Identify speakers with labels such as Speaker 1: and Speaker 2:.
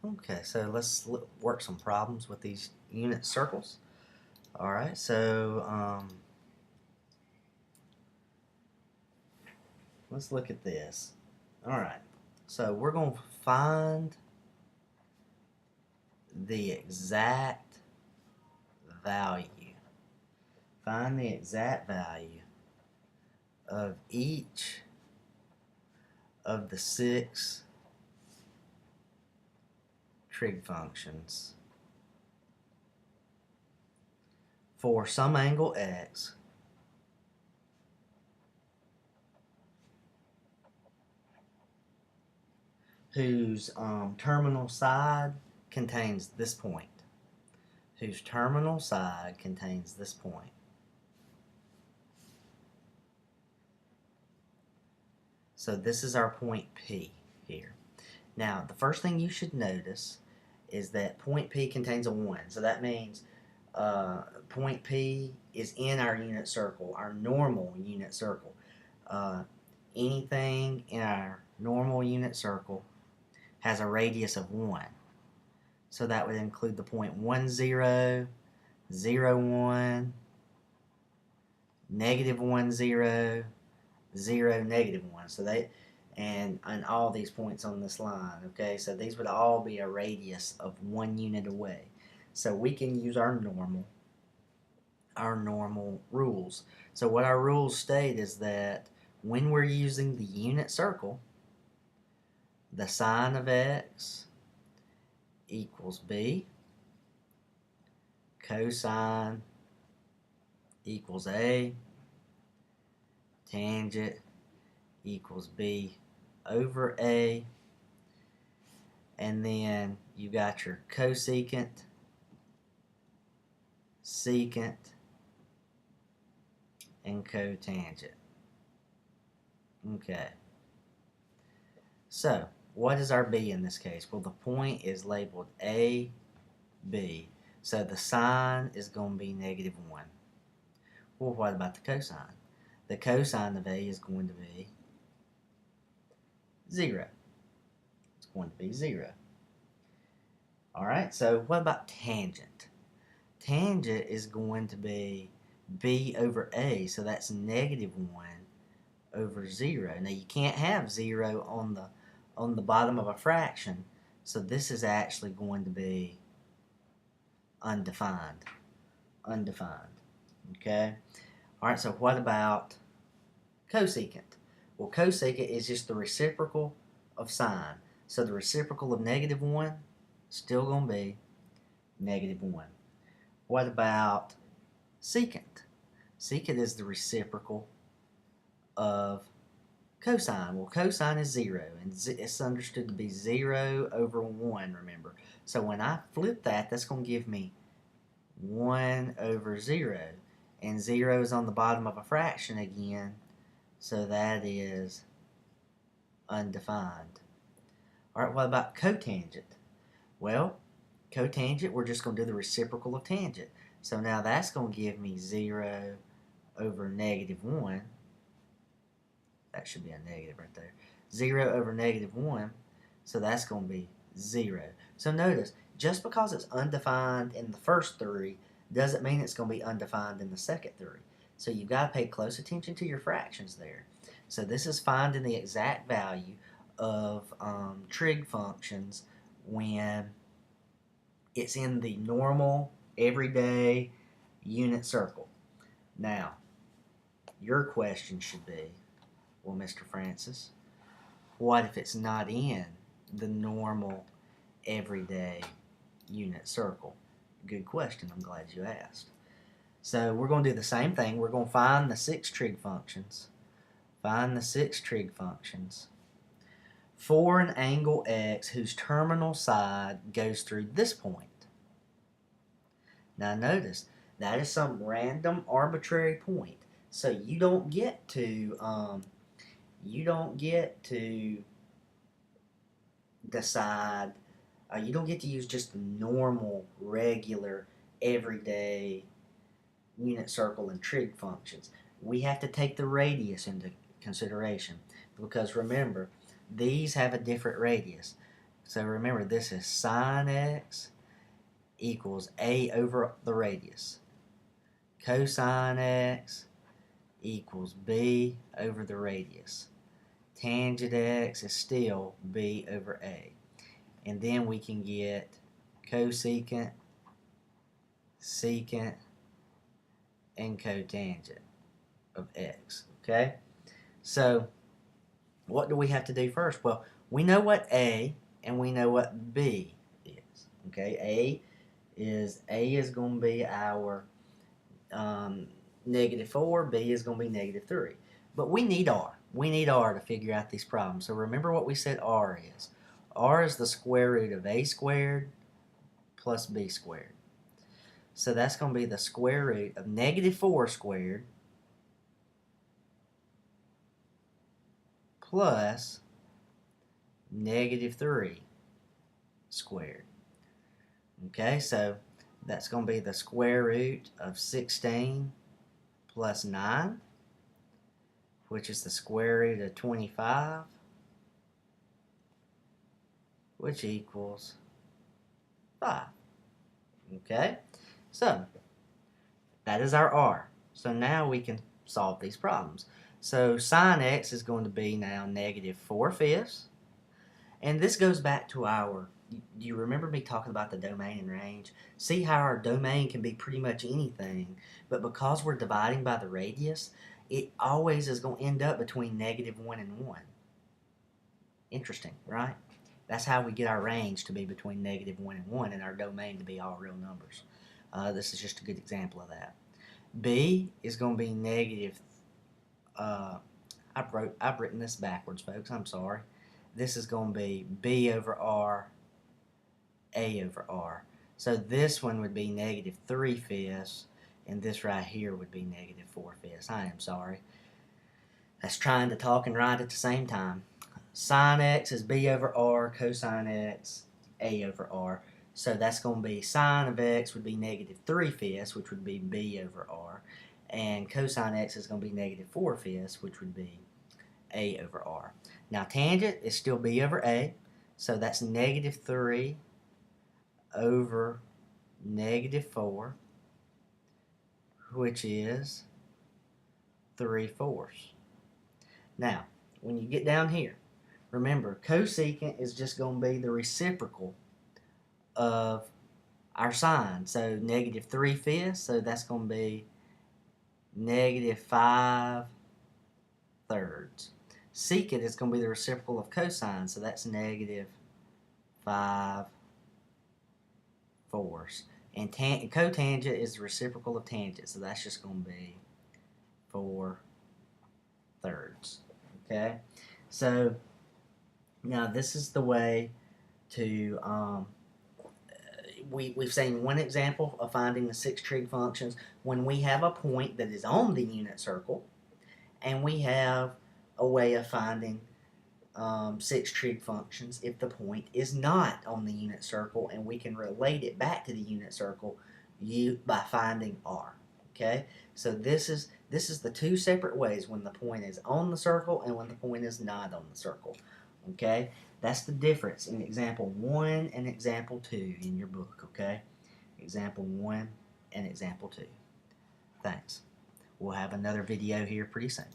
Speaker 1: Okay, so let's work some problems with these unit circles. Alright, so let's look at this. Alright, so we're going to find the exact value. Find the exact value of each of the 6 trig functions for some angle x whose terminal side contains this point. Whose terminal side contains this point. So this is our point P here. Now, the first thing you should notice is that point P contains a 1. So that means point P is in our unit circle, our normal unit circle. Anything in our normal unit circle has a radius of 1. So that would include the point 1, 0, 0, 1, negative 1, 0, 0, negative 1. So they, and all these points on this line, okay? So these would all be a radius of 1 unit away. So we can use our normal rules. So what our rules state is that when we're using the unit circle, the sine of x equals b, cosine equals a, tangent equals b over a, and then you got your cosecant, secant, and cotangent. Okay. So, what is our b in this case? Well, the point is labeled a, b. So the sine is going to be negative 1. Well, what about the cosine? The cosine of a is going to be 0. It's going to be 0. Alright, so what about tangent? Tangent is going to be b over a, so that's negative 1 over 0. Now you can't have 0 on the bottom of a fraction, so this is actually going to be undefined. Okay? Alright, so what about cosecant? Well, cosecant is just the reciprocal of sine. So the reciprocal of negative 1 is still going to be negative 1. What about secant? Secant is the reciprocal of cosine. Well, cosine is 0, and it's understood to be 0 over 1, remember. So when I flip that, that's going to give me 1 over 0. And 0 is on the bottom of a fraction again, so that is undefined. Alright, what about cotangent? Well, cotangent, we're just going to do the reciprocal of tangent. So now that's going to give me 0 over negative 1. That should be a negative right there. 0 over negative 1, so that's going to be 0. So notice, just because it's undefined in the first 3 doesn't mean it's going to be undefined in the second 3. So you've got to pay close attention to your fractions there. So this is finding the exact value of trig functions when it's in the normal, everyday unit circle. Now, your question should be, well, Mr. Francis, what if it's not in the normal, everyday unit circle? Good question. I'm glad you asked. So we're going to do the same thing. We're going to find the 6 trig functions. Find the 6 trig functions for an angle x whose terminal side goes through this point. Now notice, that is some random arbitrary point. So you don't get to decide, you don't get to use just the normal, regular, everyday unit circle and trig functions. We have to take the radius into consideration, because remember, these have a different radius. So remember, this is sine x equals a over the radius. Cosine x equals b over the radius. Tangent x is still b over a. And then we can get cosecant, secant, and cotangent of x. Okay? So, what do we have to do first? Well, we know what a and we know what b is. Okay? A is going to be our -4, b is going to be -3. But we need r. We need r to figure out these problems. So remember what we said r is. R is the square root of a squared plus b squared. So that's going to be the square root of -4 squared plus -3 squared. Okay, so that's going to be the square root of 16 plus 9, which is the square root of 25, which equals 5. Okay, so that is our r. So now we can solve these problems. So sine x is going to be now -4/5. And this goes back to our, do you remember me talking about the domain and range? See how our domain can be pretty much anything, but because we're dividing by the radius, it always is going to end up between -1 and 1. Interesting, right? That's how we get our range to be between -1 and 1 and our domain to be all real numbers. This is just a good example of that. B is going to be negative, I've written this backwards, folks, I'm sorry. This is going to be b over r, a over r. So this one would be -3/5, and this right here would be -4/5. I am sorry. That's trying to talk and write at the same time. Sine x is b over r, cosine x, a over r. So that's going to be sine of x would be -3/5, which would be b over r. And cosine x is going to be -4/5, which would be a over r. Now tangent is still b over a, so that's -3 over -4, which is 3/4. Now, when you get down here, remember cosecant is just going to be the reciprocal of our sine. So -3/5, so that's going to be -5/3. Secant is going to be the reciprocal of cosine, so that's -5/4. And cotangent is the reciprocal of tangent, so that's just going to be 4/3. Okay, so now this is the way to we've seen one example of finding the 6 trig functions when we have a point that is on the unit circle, and we have a way of finding 6 trig functions if the point is not on the unit circle, and we can relate it back to the unit circle by finding r. Okay, so this is the 2 separate ways when the point is on the circle and when the point is not on the circle. Okay, that's the difference in example 1 and example 2 in your book. Okay, example 1 and example 2. Thanks. We'll have another video here pretty soon.